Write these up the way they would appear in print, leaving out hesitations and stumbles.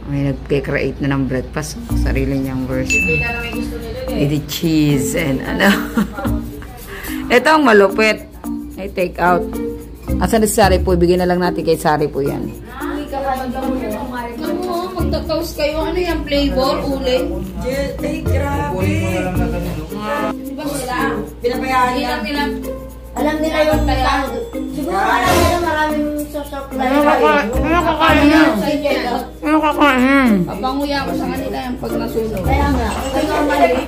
May nag-create na ng breakfast. Sarili niyang version. With cheese and ano. Ito ang malupit. Ay, take out. Asan na si Sari po? Ibigay na lang natin kay Sari po yan. Magtatoast kayo. Ano yung flavor? Uli? Ay, grabe. Diba sila? Pinabayaan nila. Alam nila yung tayag. Siguro alam nila maraming supply. Ano kakain na? Ano kakain? Papanguya ko sa kanila yung pag nasunog. Kaya nga. Kaya nga maliit.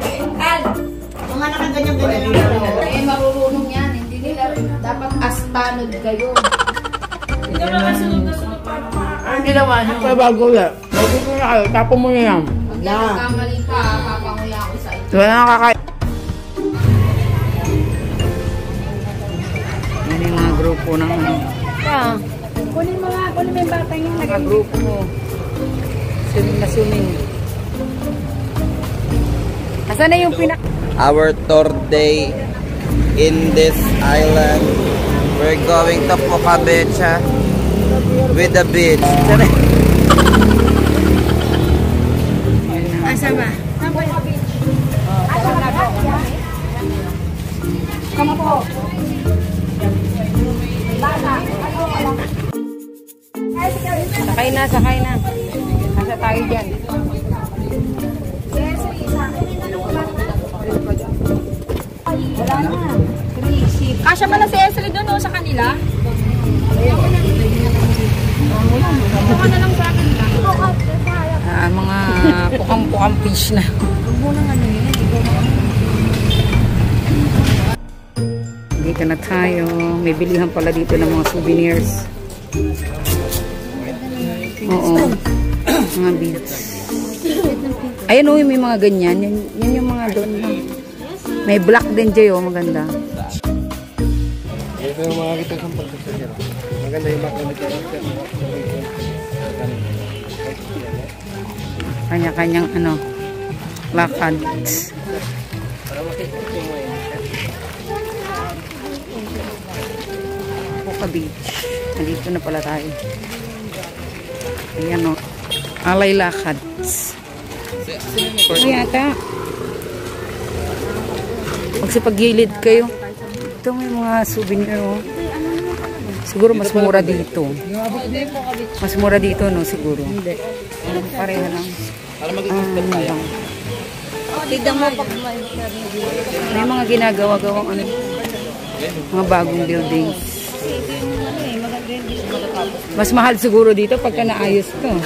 Mga nakaganyan-ganyan lang sila. Eh, marurunong yan. Hindi nila dapat astanod kayo. Ito na kasunod na sunod para makakain. Ang ginawa niyo. Kaya bago yan. Bago ko na kayo. Tapo mo na yan. Pag yan nagkamali pa, papanguya ko sa ito. Wala na kakain. Yan yung mga grupo ng ano. Kunin mo yung batang yung Mga grupo mo. Swimming na swimming. Asan na yung pinak... Our third day in this island. We're going to Pucabecha with the beach. Asa ba? Kama po. Sakay na, sakay na. Kasa tayo dyan. Wala na. Kasya pala si Esri doon o sa kanila? Ito ka na lang sa akin lang. Mga pukang-pukang fish na. Dito na tayo. May bilihan pala dito ng mga souvenirs. Oo. Mga beads. Ayan o, may mga ganyan. Yan yung mga doon lang. May black din dyan o, maganda. Ito yung mga kita sa pagkakasya. Maganda yung makakita. Kanya-kanyang ano, lakad. Puka Beach. Nandito na pala tayo. Ayan o. Alay lakad. Ito yata. Magsipag-gilid kayo. Ito may mga souvenir o. Siguro mas mura dito. Mas mura dito no siguro. Hindi. Pareho lang. Para mag-iisip tayo. Tignan mo pag May mga ginagawa-gawang ano. Mga bagong buildings. Mas mahal siguro dito pagka naayos to. Oo.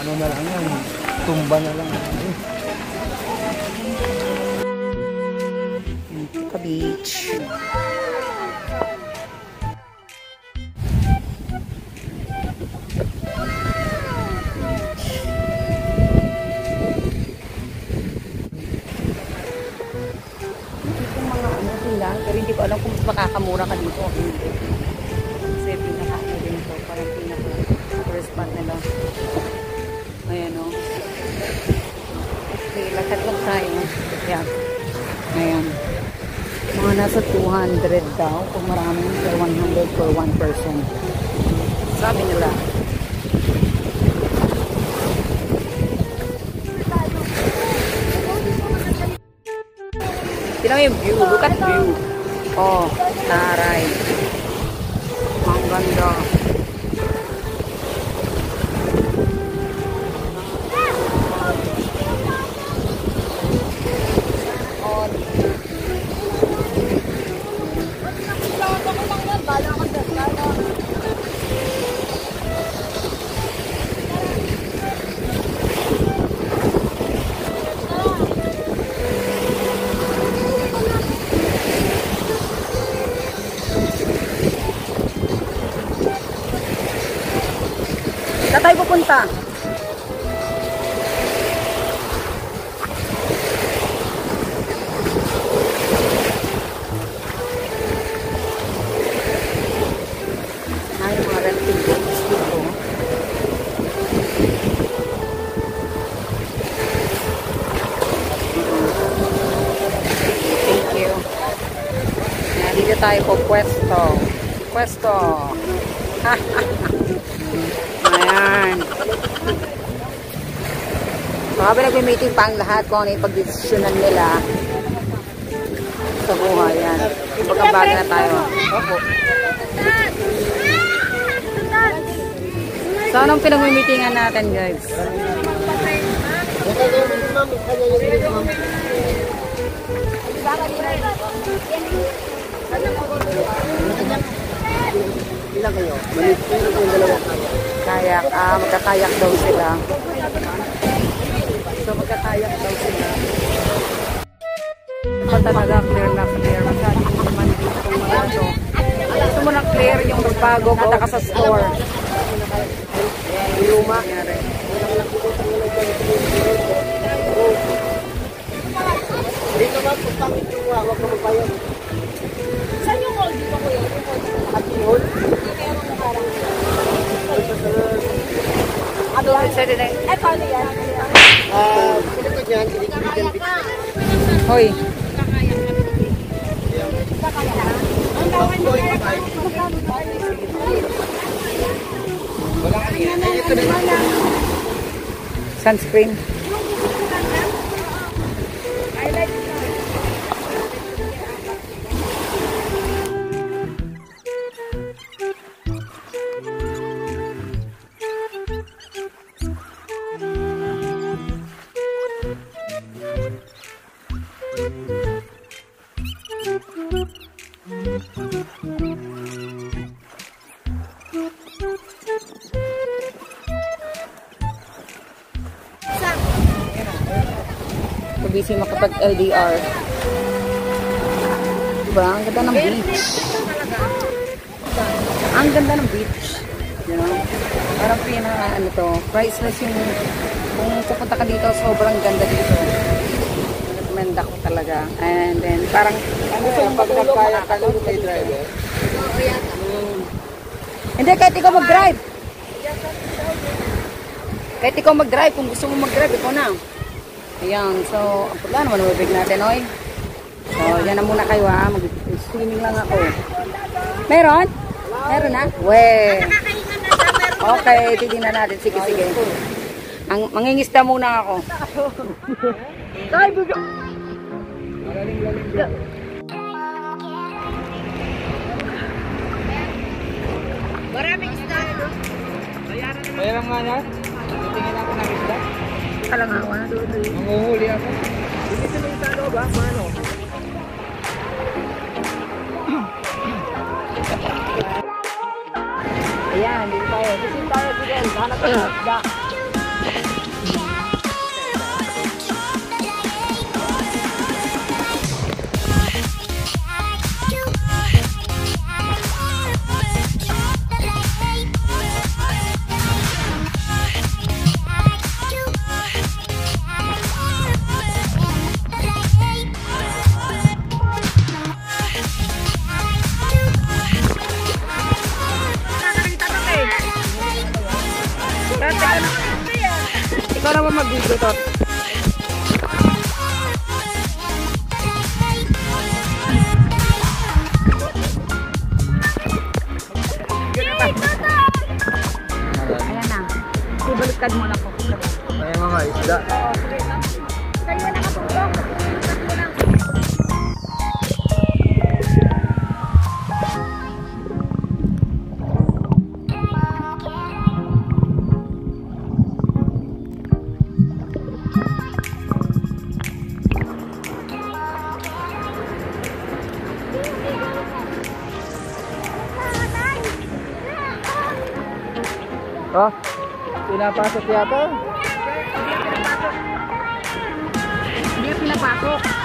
Ano na lang yan. Tumba na lang. Puka Beach. Pero hindi ko alam kung makakamura ka dito. Kasi pinaka-ano din ito. Parang pinaka-first spot nila. Ayan o. Okay, lakad lang tayo. Ayan. Ayan. Mga nasa 200 daw. Kung maraming 100 for one person. Sabi nila. Tignan mo yung view. Look at view. Oh, taray. Ang ganda. Saan tayo pupunta? Ay, mga renting boats dito. Thank you. Dito tayo po pwesto. Pwesto. Ayan. So, habang nag-meeting pa ang lahat kung ano yung pagdesisyonan nila sa buhay. Yan. Pagkabaga na tayo. Opo. So, anong pinag-meetingan natin, guys? Ilan kayo? Malit pero kung dalawa kayo. Kayak. Magkakayak daw sila. So, magkakayak daw sila. Ito talaga, clear na clear. Masyadong naman dito kung mga ito. Gusto mo na clear yung bago punta ka sa store. Luma. Dito ba, pagpangit yung wag ka magpayo. Saan yung mall dito ko yun? At yun? Eto, ano yan? Sinagod yan, Iligan Beach. Hoy. Wala ka yan. Ay, ito na. Sunscreen. Busy makapag-LDR. Diba? Ang ganda ng beach. Ang ganda ng beach. You know? Parang ano to, priceless yung kung pupunta ka dito, sobrang ganda dito. Recommend ako talaga. And then, parang Pag nagkaya ka lang kay driver? hindi, kahit ikaw mag-drive. Kahit ikaw mag-drive, kung gusto mo mag-drive, ikaw na. Ayan, so, ang pula naman mabig natin, oy. So, yan na muna kayo, ha. Mag-swimming lang ako. Meron? Meron na? We. Okay, titignan natin. Sige, sige. Mangingisda muna ako. Ay, bugo. Maraming isda. Bayaran nga na. Tingin ako ng isda. Kalangawa na doon. Manguhuli ako. Dito na yung sa loob ha, paano? Ayan, dito tayo. Dito tayo, Fidel. Hanap tayo ng isda. Ikaw naman mag-video to. Ayan na. Ibaliktad mo lang ko. Ay mga isda. Sa'yo na kapulong. Oh, pinapasok yata. Hindi pinapasok.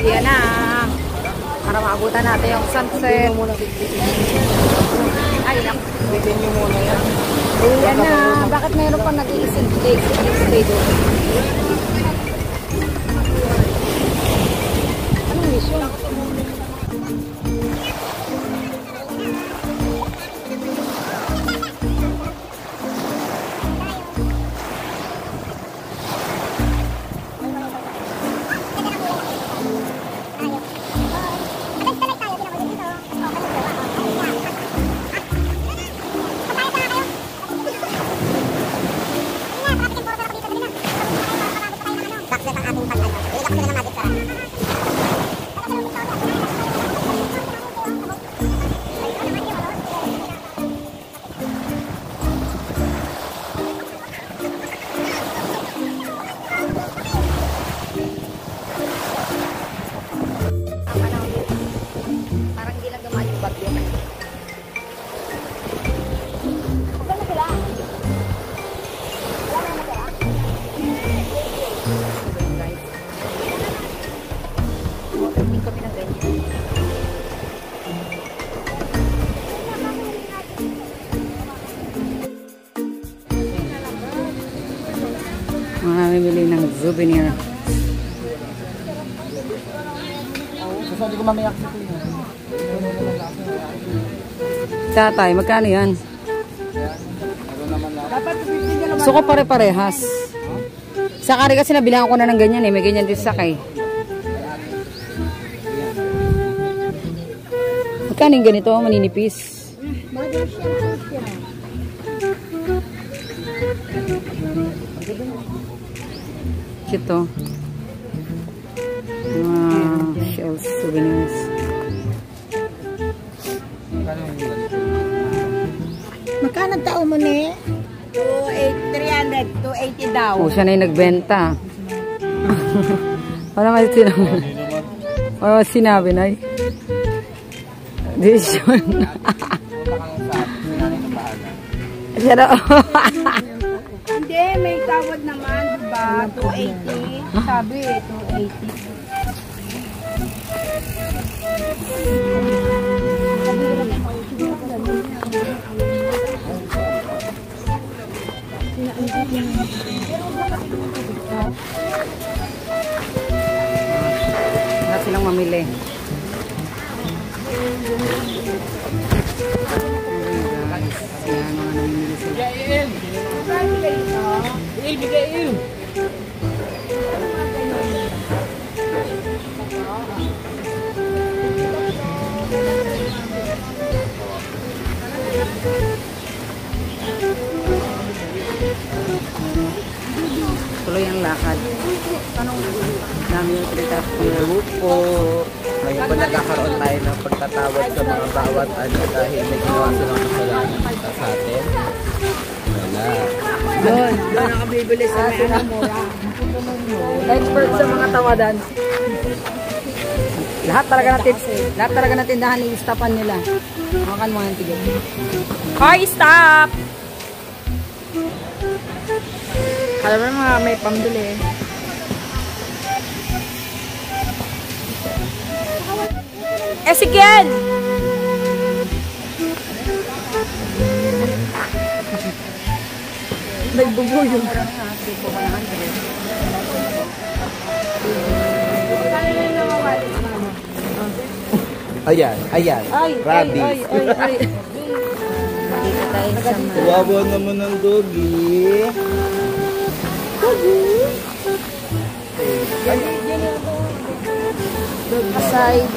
Yan na. Para maabutan natin yung sunset. Ay, naku. Bitin nyo muna yan. Yan na. Bakit mayroon pang nag-iisig stay doon? Anong mission? Parang hindi lang gamaan yung bagyo. Mamimili ng souvenir. Sabi ko mamaya kasi ito. Tatay, magkano yan? So ko pare-parehas. Sa kari kasi nabilangan ko na ng ganyan eh. May ganyan din sa kay. Magkano yung ganito? Maninipis. Ito. Shells, souvenirs. Magkano tao mo ne? 300, 280 daw. Oh, siya na yung nagbenta. Wala nga sinabi. Wala nga sinabi na eh. Decision. Siya na. Hindi, may tawad naman, diba? 280. Sabi, 280. Wala silang mamili. Yan, mga namimili sila. Tuloy ang lakad. Dami yung tritap ko. Grupo. Ngayon po nagkakaroon tayo ng pagtatawad sa mga bawat ano dahil may ginawa silang kasalanan sa atin. Wala. Doon nakabibili sa may mura. Expert sa mga tawadan. Lahat talaga ng tindahan ni istapan nila. Makan mo yung tigil. Hoy, stop! Alam mo mga may pambili. Ezekiel! Nagbubo yun. Ayan, ayan. Rabbit. Dito tayo sa Kawawa naman ng doggy. side.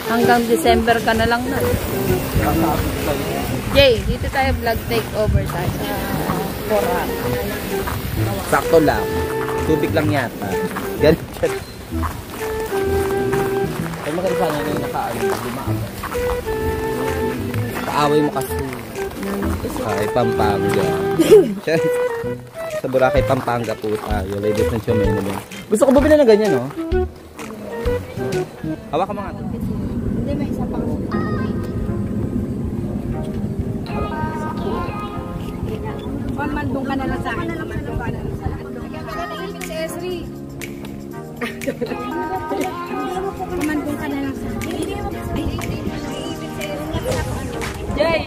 Hanggang December ka na lang na. Jay, dito tayo vlog takeover tayo sa Korak. Sakto lang. Tubig lang yata. Ganun. Ay maganda sana na yung nakaano. Lumaan. Kaaway mo kasi. Ay, Pampanga. Sa Boracay, Pampanga po tayo. Ladies and gentlemen. Gusto ko ba na ganyan, no? Hawak ka mga ito. Hindi, may isa pang Mandong ka na lang sa akin. Mandong ka na lang sa akin. Naibig si Esri. Mandong ka na lang sa akin. Naibig si Esri. Jay!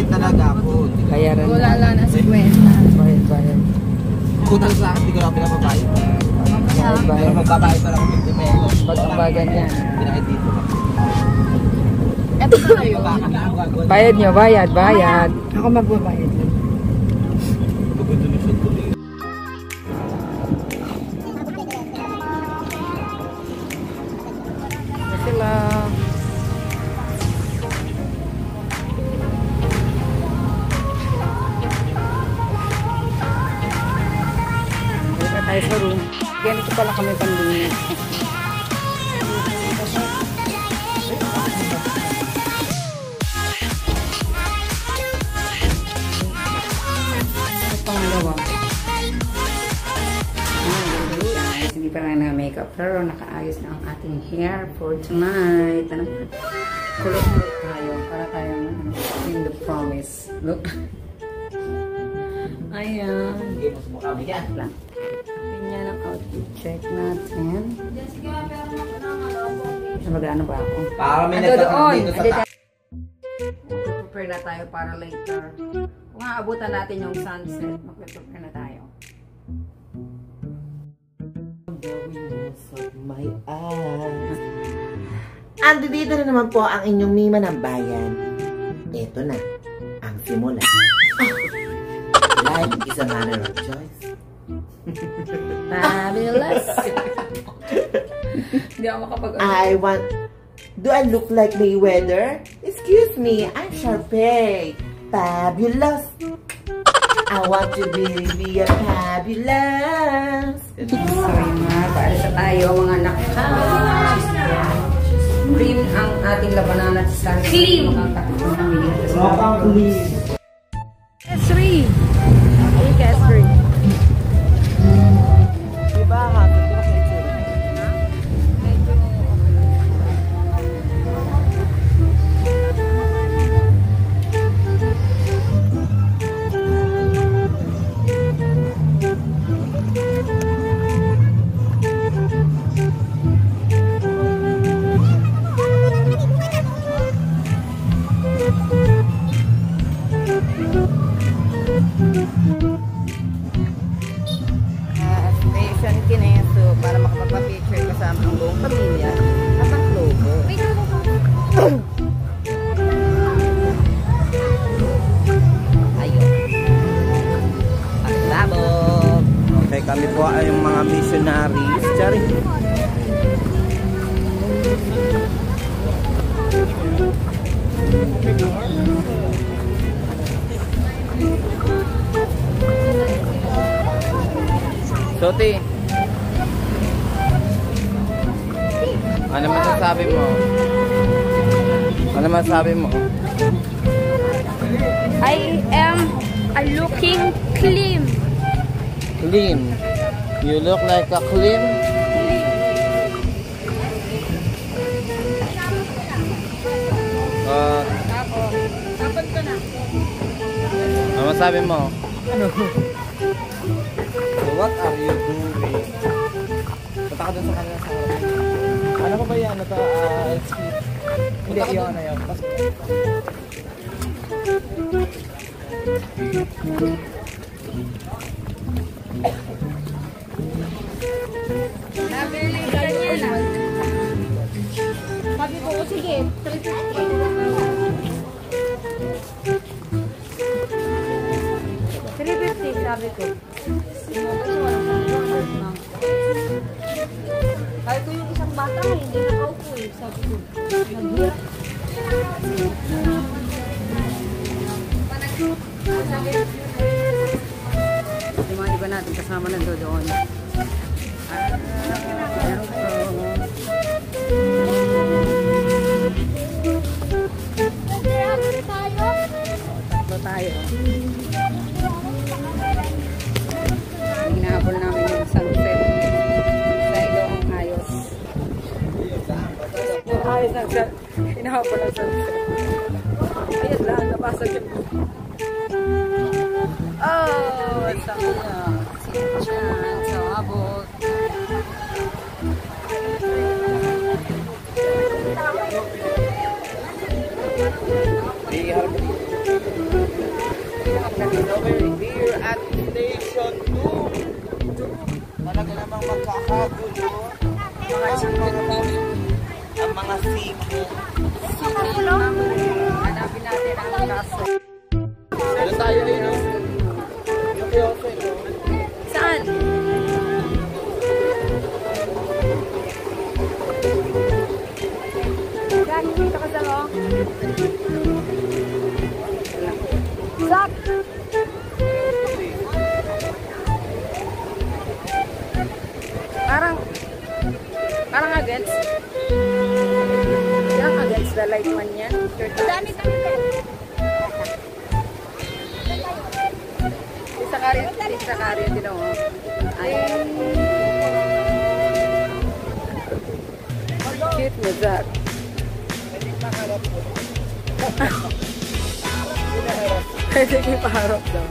Talaga ako. Bayaran na. Wala lang na 50. Bayad. Utang sa akin, hindi ko lang pinapabayad. Pero magbabayad pa lang ako 50 pesos. Ba't ang bagan yan? Pinakit dito. Eto na kayo. Bayad nyo, bayad. Ako magbabayad lang. Sila. Tayo sa room. Ganito pala kami panlinis. Ano pangalawa? Hindi pa lang na-makeup pero nakaayos na ang ating hair for tonight. Kulot-kulot tayo para tayong in the promise. Look. Ayan. Lang. Yan ang outfit check natin. Magano ba ako? Para may Ando nagkakaroon doon. dito sa taas. Prepare na tayo para later. Kung aabutan natin yung sunset, mag-prepare na tayo. My eyes. Ando dito na naman po ang inyong Mima ng Bayan. Ito na, ang simula. Life is a matter of choice. Fabulous! Hindi ako makapag- Do I look like Mayweather? Excuse me, I'm Sharpay. Fabulous! I want to be a fabulous. Sorry mga, paalis na tayo mga naka. Cream ang ating labanan at sa clean. S3. Ay, S3. Diba, hapon ko sa itsura? Station Kineso para makapag-picture kasama ang buong pamilya at ang logo. Ayun. Pagsabog. Okay, kami po ay yung mga missionaries. Sorry. Soti. Ano masasabi mo? Ano masasabi mo? I am looking clean. Clean. You look like a clean. Tapon ko na. Ano masabi mo? Ano? So what are you doing? Punta ka dun sa kanila sa harap. Ano pa ba yan? Ano to? Hindi, yun na yun. Nabili ka niya na. Sabi ko, sige. 350 sabi ko. Sabi ko yung isang bata, hindi nakaupo eh. Sabi ko, naghirap. Yung mga iba natin kasama na doon. Tatlo tayo. Hinahabol namin yung sunset. Dahil ang ayos. Ayos ang sunset. Hinahabol ang sunset. Ayos lang, nabasag yung... Oh, saan na? Sino siya? Sa abot. Here at Station 2. Talaga namang magkakagulo. Ang mga siko. Hanapin natin ang kaso. Ano tayo yun? Yung kiyose, no? Saan? Gani, dito ka sa mo. Zak! Parang against the light man yan. Dami kami. Isa ka rin din ako. Ay. Cute mo, Zach. Pwede kayo paharap daw.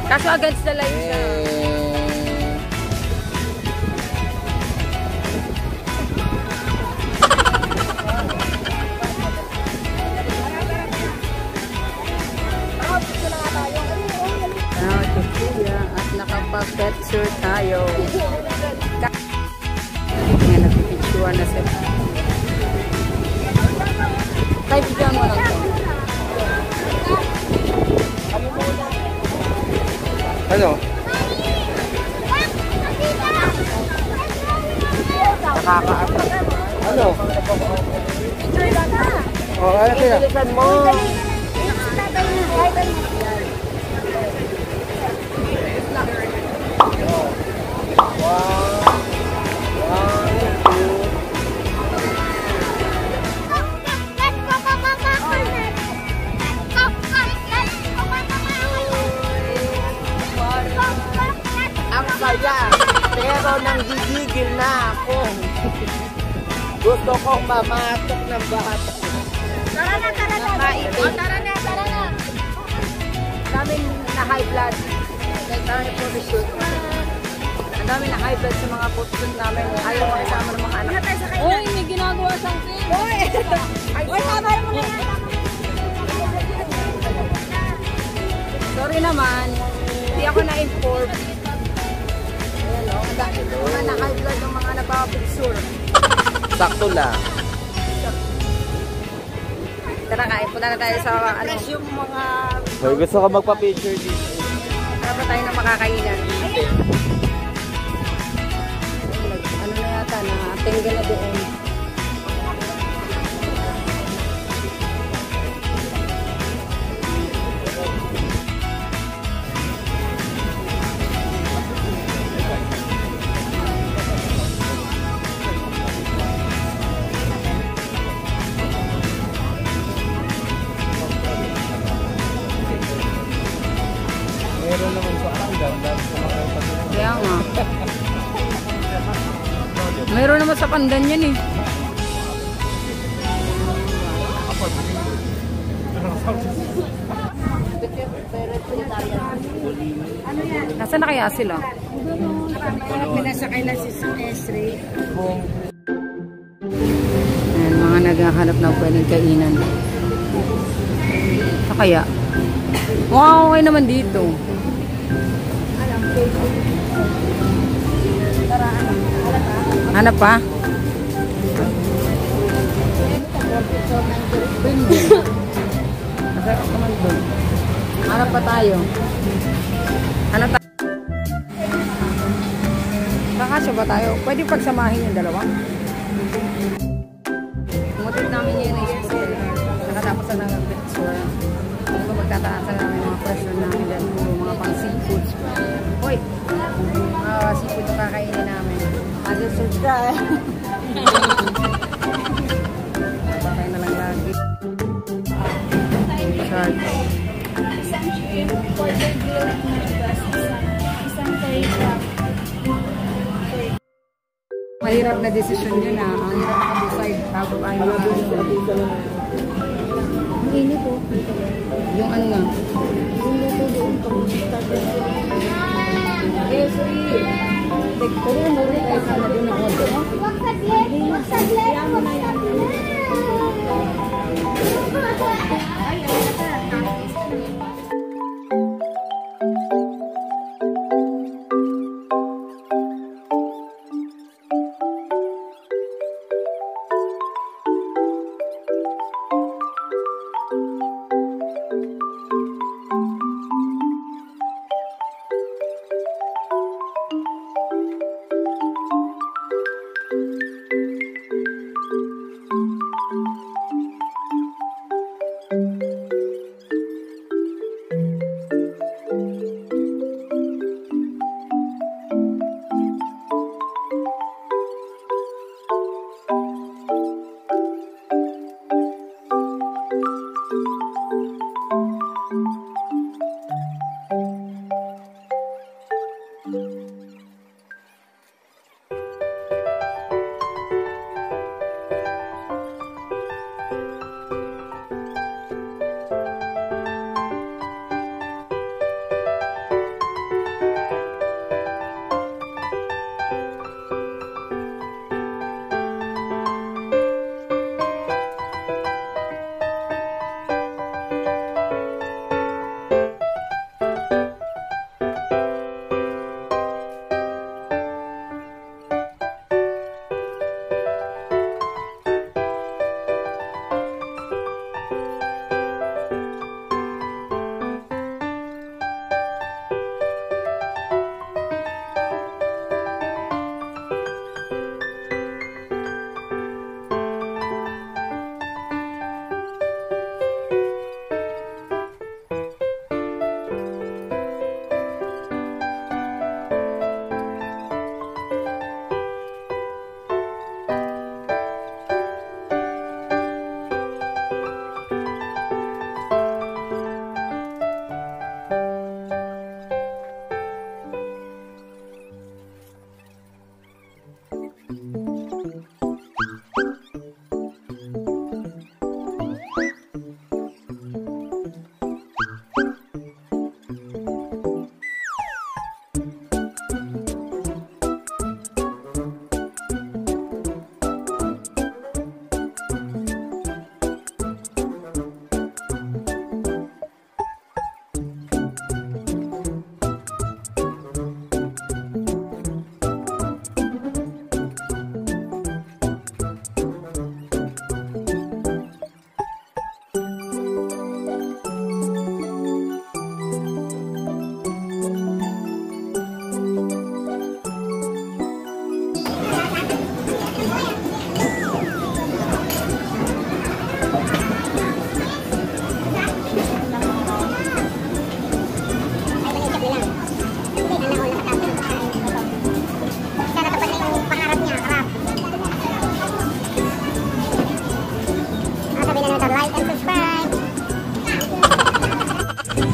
Kaso against the light siya. At nakapag-picture tayo. Ngayon, nagpipicturean na sila. Tayo, bigyan mo lang ito. Ano? Nakakaasa. Ano? Oh, ano pinilisan mo? Ang saya, pero nang gigigil na ako. Gusto kong mamatok ng bata. Tara na. Tara na. Daming na high blood. Daming photoshoot. Ang daming na high blood sa mga photoshoot namin. Ayaw makasama ng mga anak. Uy, may ginagawa siyang film. Uy, tama mo na yan. Sorry naman, hindi ako na-inform. Ayan o, mga na-high blood ng mga nagpapapicture. Sakto lang. Tara, kain. Punta na tayo sa ano. Yung mga... Hoy, gusto ko magpa-picture dito. Tara pa tayo ng makakainan. Ano na yata, na-tinggal na doon. Kaya nga. Mayroon naman sa Pandan yan eh. Nasaan na kaya sila? Pinasakay na si Esri. Ayan, mga naghahanap na pwedeng kainan. Sa kaya? Wow, okay naman dito. Hanap pa? Hanap pa tayo. Hanap tayo. Kakasya ba tayo? Pwede pagsamahin yung dalawa? Motive namin yun ay sport. Nakatapos na ng picture. Kung magtataasan namin mga presyo namin dyan. Mga pang seafoods. Hoy! Seafood na kakainin namin. Mag-search ka eh. Patay na lang lagi. Charge. Isang chicken, quarter grilled meatballs, isang curry crab. Mahirap na desisyon yun ah. Ang hirap nakadecide bago pa yung mga Ang init po. yung ano nga. Yung luto doon pag Eh, sorry. Pero ano rin ay sana doon ako. Wag saglit! Wag saglit!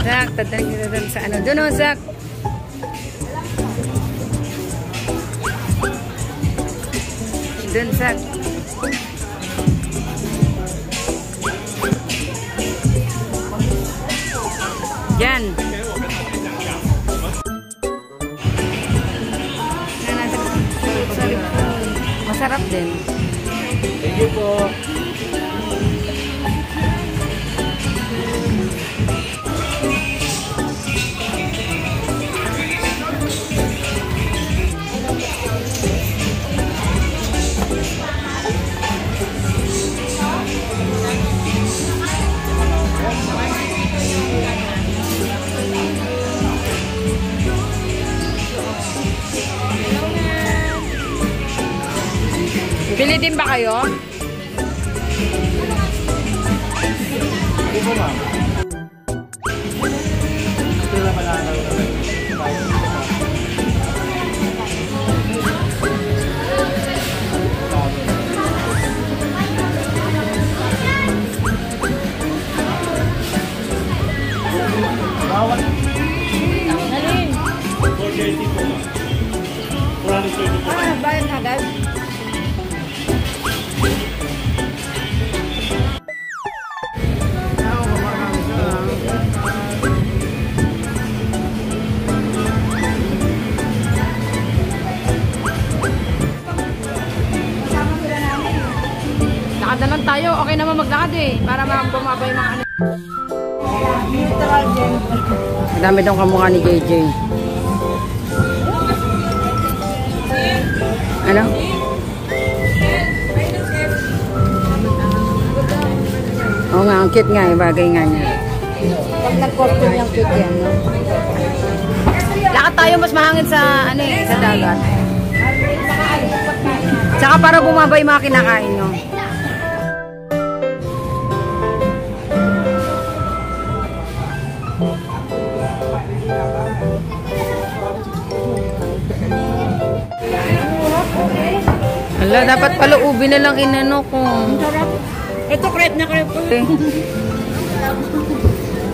Zach, tatanig nyo doon sa ano. Doon o, Zach. Dun sa... Yan. Masarap din. Thank you po. Bili din ba kayo? Hindi po, ma'am. Ito na malalaw. Bayad agad. Nakadalan tayo. Okay naman maglakad eh. Para bumaba yung mga ano. Madami daw kamukha ni JJ. Ano? Oo nga, ang cute nga eh. Bagay nga niya. Pag nag-costume yung cute yan, no? Lakad tayo mas mahangin sa, ano eh, sa dagat. Tsaka para bumaba yung mga kinakain nyo. Hala, dapat pala ubi na lang inano ko. Ito, crepe na crepe ko.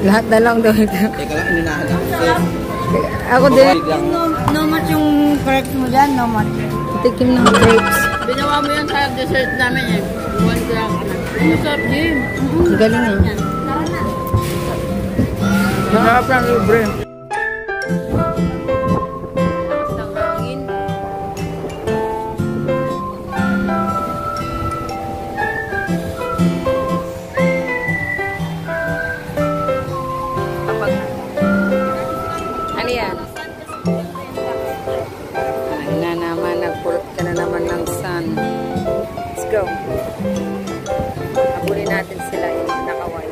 Lahat na lang daw ito. Teka lang, ininahan lang. Ako din. No match yung crepe mo dyan, no match. Tikim ng grapes. Binawa mo yan sa dessert namin eh. 1 gram. Masarap din. Ang galing eh. Masarap lang libre. Ano yan? Ay na naman, nagpulot ka na naman ng sun. Let's go. Habulin natin sila yung nakaway.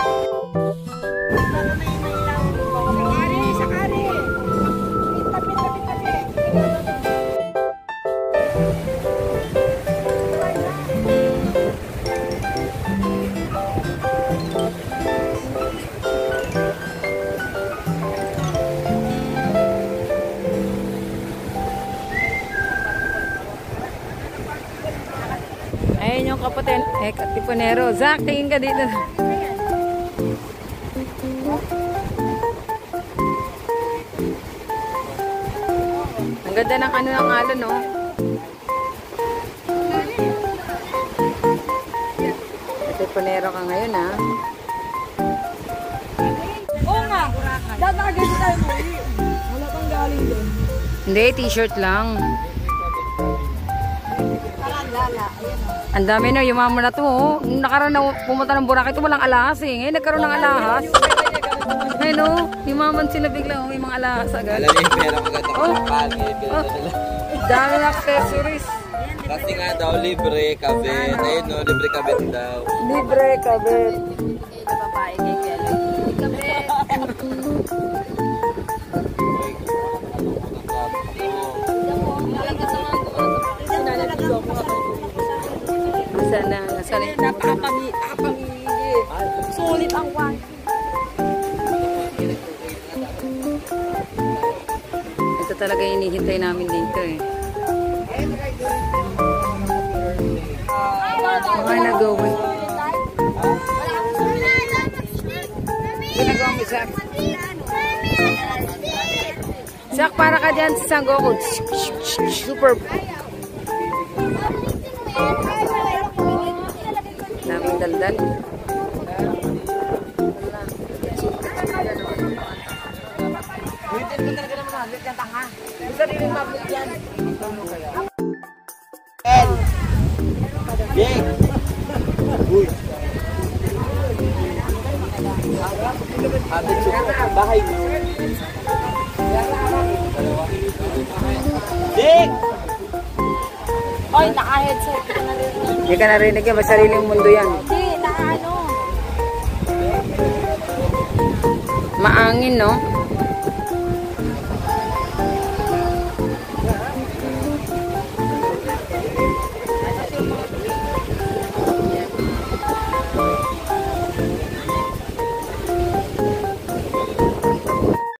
Ayun yung kapatid. Katipunero. Zach, tingin ka dito. Ang ganda ng ano ng alon, no? Katipunero ka ngayon, ha? Oo nga. Dadagay tayo mo. Wala pang galing doon. Hindi, t-shirt lang. Ang dami na, yung mama na to, oh. Nung nakaraan na pumunta ng Boracay, ito walang alahas eh. Ngayon nagkaroon ng alahas. Ngayon oh, yumaman sila bigla, oh, may mga alahas agad. Alam niyo, pera ko ganda Oh. ko pangit. Dami na accessories. Kasi nga daw, libre kabit. Ayun no, libre kabit daw. Libre kabit. Sana, sana. Napakapamili. Sulit ang wang. Ito talaga hinihintay namin dito eh. Okay na go. Ginagawa mo, Zach. Zach, para ka dyan sa Sangoku. Super. Daming daldal. Jake! Uy! Habit sa bahay mo. Jake! Oy, naka-headset ka na rin. Hindi ka narinig yan. Masariling mundo yan. Hindi, naka-ano. Maangin, no?